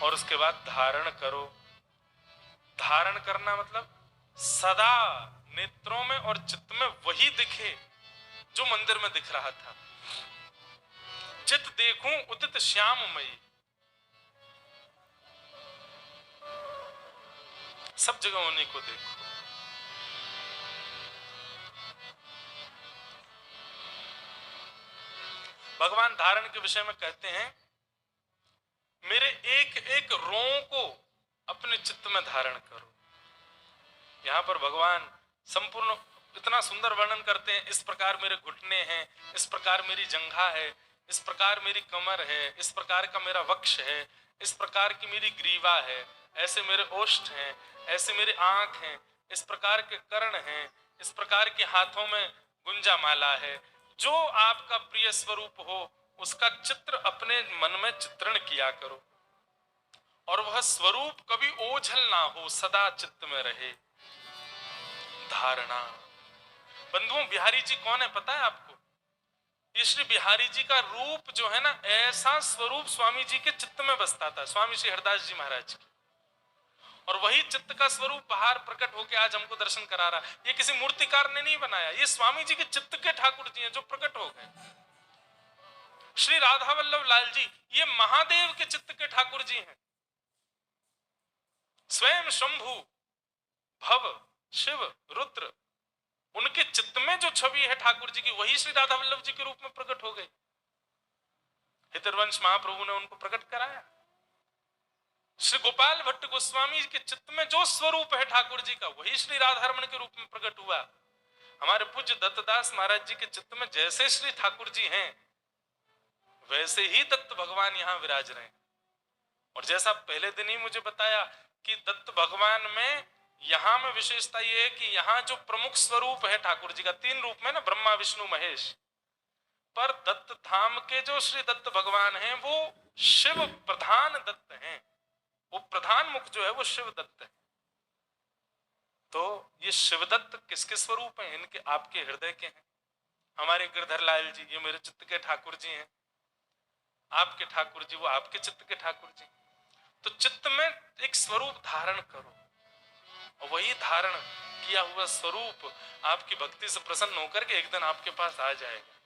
और उसके बाद धारण करो। धारण करना मतलब सदा नेत्रों में और चित्त में वही दिखे जो मंदिर में दिख रहा था। चित देखूं उदित श्याममयी, सब जगह उन्हीं को देखो। भगवान धारण के विषय में कहते हैं, मेरे एक एक रों को अपने चित्त में धारण करो। यहां पर भगवान संपूर्ण इतना सुंदर वर्णन करते हैं, इस प्रकार मेरे घुटने हैं, इस प्रकार मेरी जंघा है, इस प्रकार मेरी कमर है, इस प्रकार का मेरा वक्ष है, इस प्रकार की मेरी ग्रीवा है, ऐसे मेरे ओष्ठ हैं, ऐसे मेरे आंख हैं, इस प्रकार के कर्ण हैं, इस प्रकार के हाथों में गुंजा माला है। जो आपका प्रिय स्वरूप हो उसका चित्र अपने मन में चित्रण किया करो, और वह स्वरूप कभी ओझल ना हो, सदा चित्त में रहे। धारणा। बंधुओं, बिहारी जी कौन है पता है आपको? ये श्री बिहारी जी का रूप जो है ना, ऐसा स्वरूप स्वामी जी के चित्त में बसता था, स्वामी श्री हरदास जी महाराज की। और वही चित्त का स्वरूप बाहर प्रकट होकर आज हमको दर्शन करा रहा। ये किसी मूर्तिकार ने नहीं बनाया, ये स्वामी जी के चित्त के ठाकुर जी हैं जो प्रकट हो गए। श्री राधा वल्लभ लाल जी ये महादेव के चित्त के ठाकुर जी हैं। स्वयं शंभु, भव, शिव, रुद्र, उनके चित्त में जो छवि है ठाकुर जी की, वही श्री राधा वल्लभ जी के रूप में प्रकट हो गई। हितरवंश महाप्रभु ने उनको प्रकट कराया। श्री गोपाल भट्ट गोस्वामी के चित्त में जो स्वरूप है ठाकुर जी का, वही श्री राधारमण के रूप में प्रकट हुआ। हमारे पूज्य दत्तदास महाराज जी के चित्त में जैसे श्री ठाकुर जी हैं, वैसे ही दत्त भगवान यहाँ विराज रहे हैं। और जैसा पहले दिन ही मुझे बताया कि दत्त भगवान में यहां में विशेषता यह है कि यहाँ जो प्रमुख स्वरूप है ठाकुर जी का, 3 रूप में ना, ब्रह्मा विष्णु महेश, पर दत्त धाम के जो श्री दत्त भगवान हैं वो शिव प्रधान दत्त हैं। वो प्रधान मुख जो है वो शिव दत्त है। तो ये शिवदत्त किसके स्वरूप हैं? इनके आपके हृदय के हैं। हमारे गिरधर लाल जी ये मेरे चित्त के ठाकुर जी हैं, आपके ठाकुर जी वो आपके चित्त के ठाकुर जी। तो चित्त में एक स्वरूप धारण करो, और वही धारण किया हुआ स्वरूप आपकी भक्ति से प्रसन्न होकर के एक दिन आपके पास आ जाएगा।